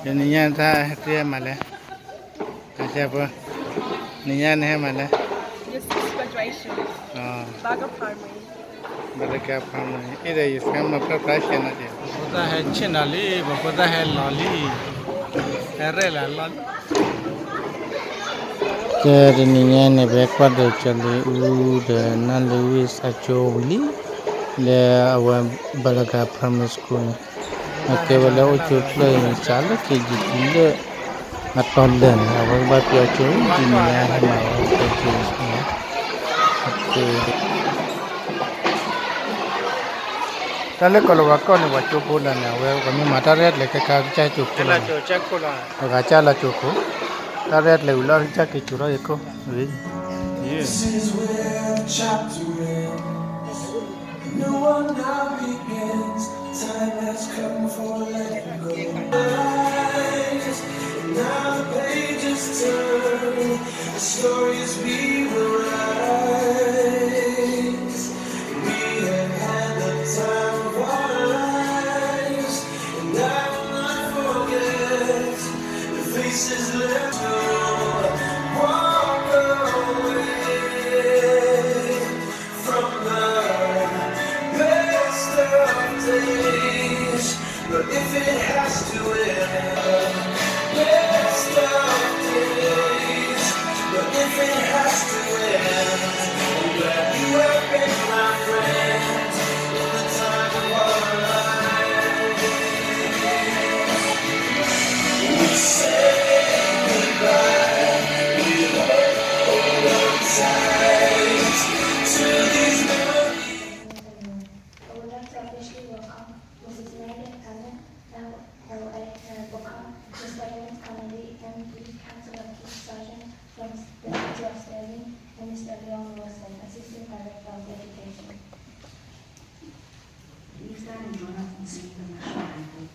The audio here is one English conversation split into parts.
Niyan ta tiya male. Acha po. Niyan hai male. This is graduation. Balga primary. Balga primary. Ida इसका मतलब price क्या है? पता है चिनाली, पता है लॉली. अरे लाला. Kaya niyan ne backward chali the na louise acholi le awan Balga primary school. Akewala uchutlo chala ke jitile atolden awal ba pya chu dinya hai ma ke tale kolo wa ko ne wa chu ko la na we ko mi mata red le ka cha chu ko la chu cha ko la ga cha la chu ko ta red le ular cha ke chu ra eko we This is where the chapter ends. No one now begins. Time has come for letting go. Eyes, now the pages turn. The stories we will write. We have had the time of our lives, and I will not forget the faces left to walk away from the best of days. But if it has to end, best of days. But if it has to end, I'm glad you have been my friend in the time of our lives. We say goodbye, we hold on tight to these memories. I would like to officially welcome Mrs. Megan Cannon, welcome Mr. Aaron Connolly, MP, Councillor Keith Sargent from the City of Sterling, and Mr. Leon Wilson, Assistant Director of Education. Please stand and join us in singing the national anthem.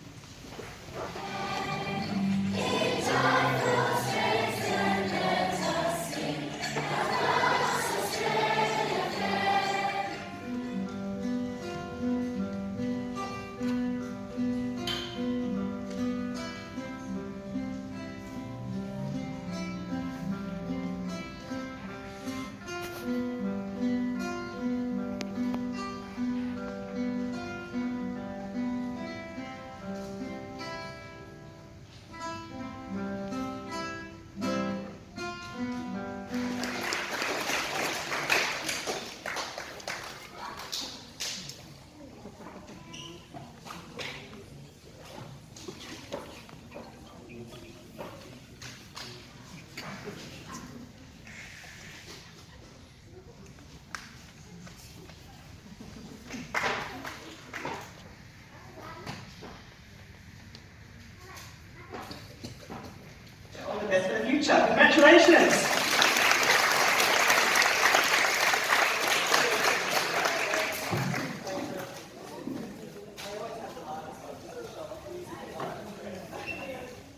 All the best for the future. Congratulations.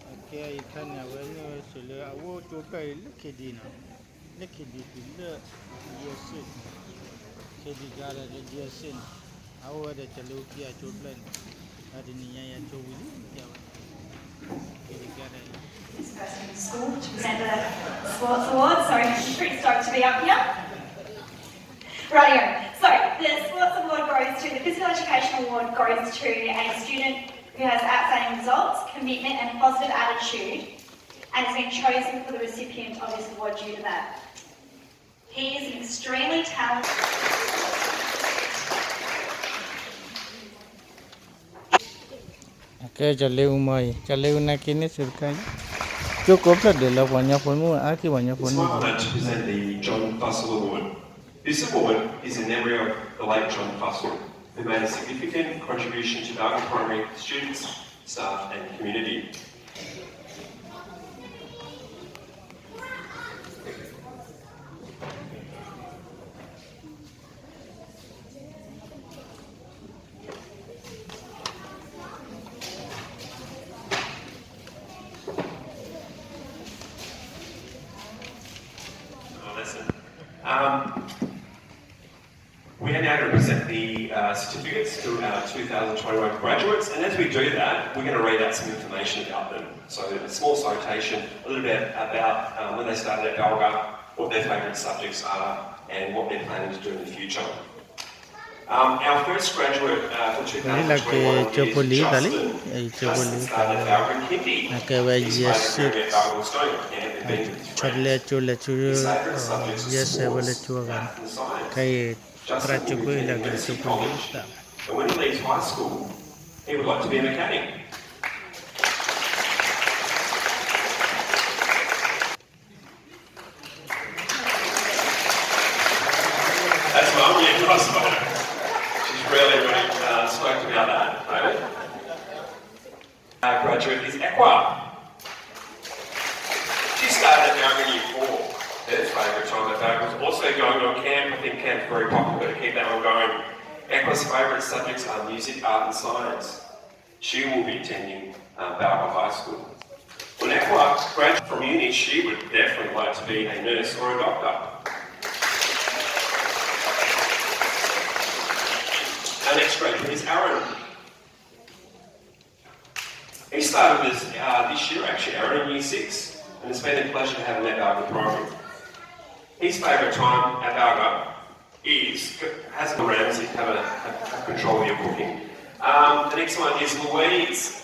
Okay, ikan ya wala sila awo to kai lekedina. Lekedi le yesin. Kedi gara de yesin. Awo da chaluki a choplan. Adi niya ya chowili ya. Kedi gara. This person in school to present the Sports Award. So I'm pretty stoked to be up here. Rightio. So the Sports Award goes to, the Physical Education Award goes to a student who has outstanding results, commitment and positive attitude, and has been chosen for the recipient of this award due to that. He is an extremely talented... Okay, chale una kini surkai. Cukup lah de la banyak pun mu, aki banyak pun It's mu. my honour to present the John Fussell Award. This award is in memory of the late John Fussell, who made a significant contribution to Balga Primary students, staff and community. We are now going to present the certificates to our 2021 graduates, and as we do that, we're going to read out some information about them. So a small citation, a little bit about when they started at Balga, what their favourite subjects are, and what they're planning to do in the future. Our first graduate for 2021 is Justin. Started Balga in Kindy. His favourite area at Balga was going to camp and being with his friends. His favourite subjects were sports, math and science. Justin will be attending Mercy College, and when he leaves high school, he would like to be a mechanic. That's Mum, yeah, nice photo. She's really stoked about that, maybe. Our graduate is Equa. She started at Balga Year 4. Her favourite time at Balga was also going to a camp. I think camp's very popular, to keep that one going. Equa's favourite subjects are music, art and science. She will be attending Balga High School. When Equa graduates from uni, she would definitely like to be a nurse or a doctor. Our next graduate is Aaron. He started this year actually, Aaron, in Year 6, and it's been a pleasure to have him at Balga Primary. His favourite time at Balga is, has the Ramsey have control of your cooking. The next one is Louise.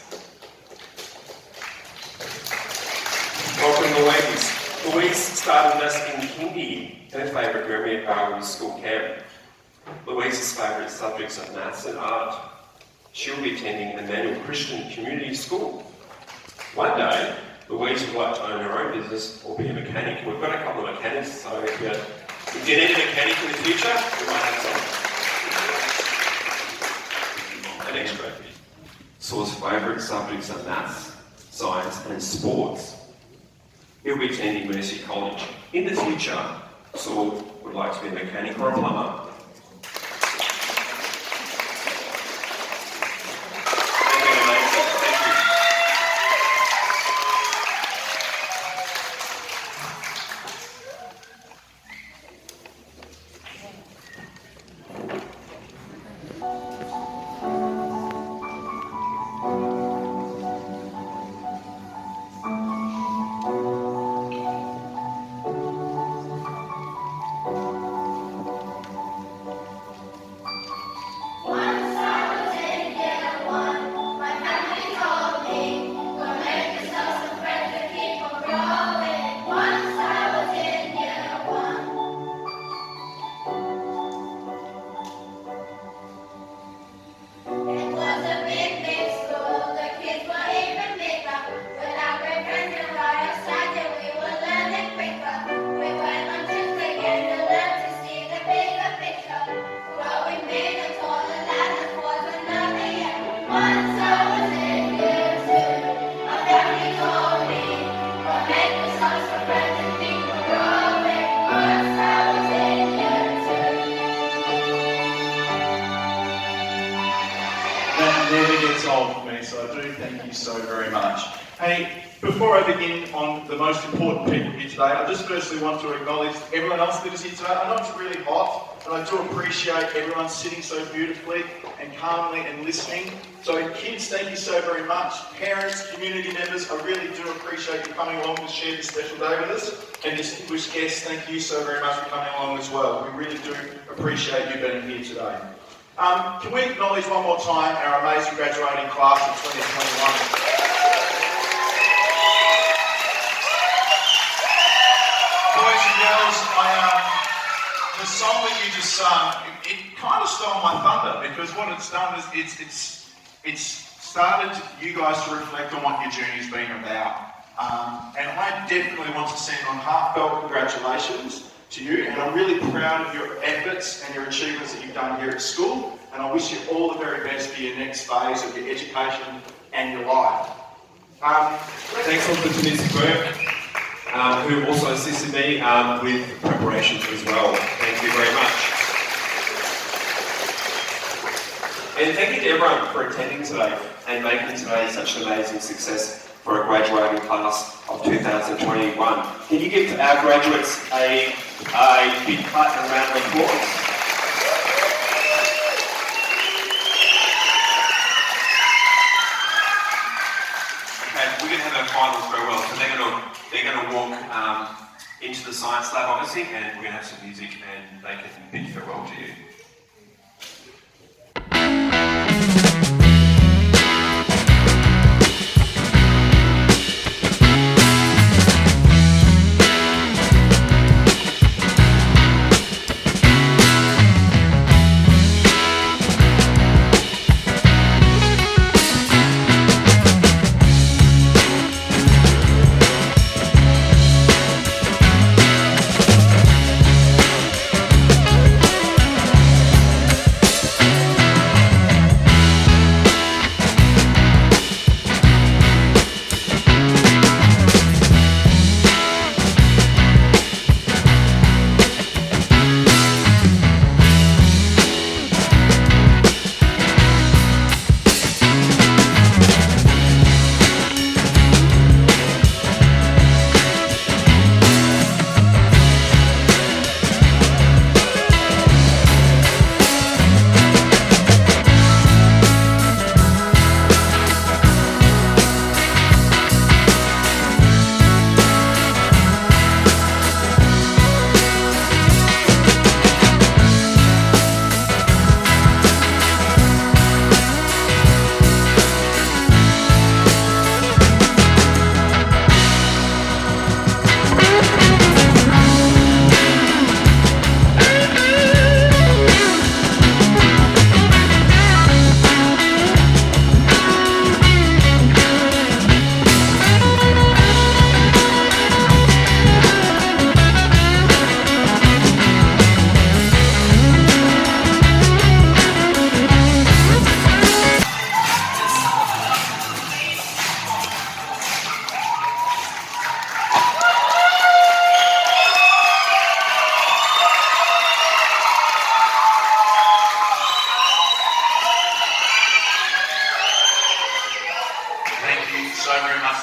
Welcome Louise. Louise started with us in kindy. Her favourite memory at Balga was school camp. Louise's favourite subjects are maths and art. She'll be attending Emmanuel Christian Community School. One day, Louise would like to own her own business or be a mechanic. We've got a couple of mechanics, so if you need a mechanic in the future, we might have some. The next graduate. Saul's favourite subjects are maths, science and sports. He'll be attending Mercy College. In the future, Saul would like to be a mechanic or a plumber. So very much. Hey, before I begin on the most important people here today, I just firstly want to acknowledge everyone else that is here today. I know it's really hot, but I do appreciate everyone sitting so beautifully and calmly and listening. So kids, thank you so very much. Parents, community members, I really do appreciate you coming along to share this special day with us. And distinguished guests, thank you so very much for coming along as well. We really do appreciate you being here today. Can we acknowledge one more time our amazing graduating class of 2021? Boys and girls, the song that you just sung, it kind of stole my thunder, because what it's done is it's started you guys to reflect on what your journey's been about. And I definitely want to send on heartfelt congratulations to you, and I'm really proud of your efforts and your achievements that you've done here at school, and I wish you all the very best for your next phase of your education and your life. Thanks also to Ms. Burke, who also assisted me with preparations as well. Thank you very much. And thank you to everyone for attending today and making today such an amazing success for a graduating class of 2021. Can you give our graduates a big clap and round of applause? their finals go well. So they're gonna walk into the science lab, obviously, and we're gonna have some music, and they can bid farewell to you.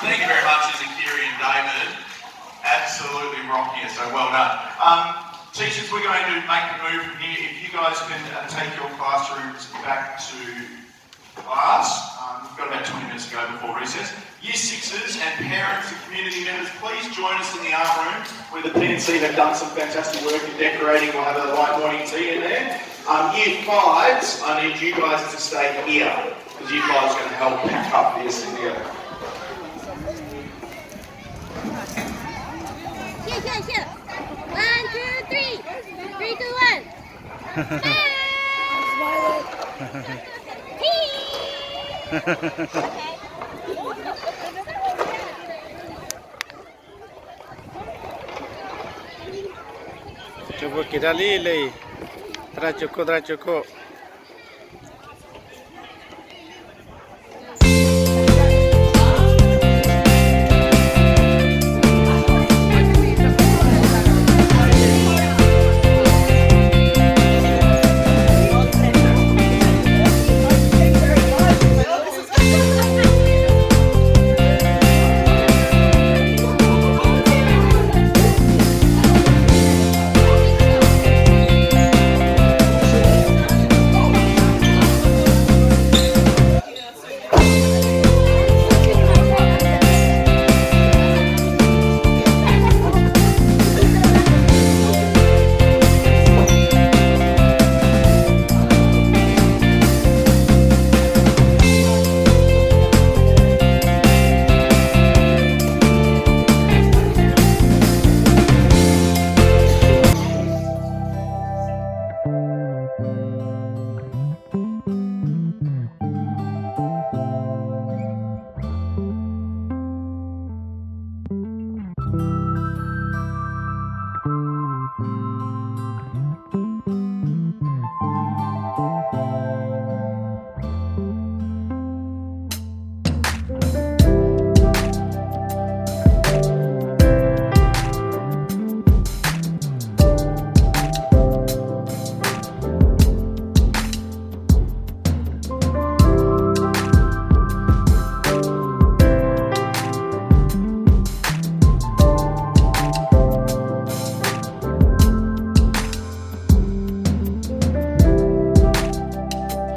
Thank you very much, Zakiri and David. Absolutely rocking it, so well done. Teachers, we're going to make the move from here. If you guys can take your classrooms back to class. We've got about 20 minutes to go before recess. Year sixes and parents and community members, please join us in the art room where the P&C have done some fantastic work in decorating. We'll have a light morning tea in there. Year fives, I need you guys to stay here because you guys are going to help pack up this together. Here. 1, 2, 3. 3, 2, 1. Coba kita lili. Tera cukup.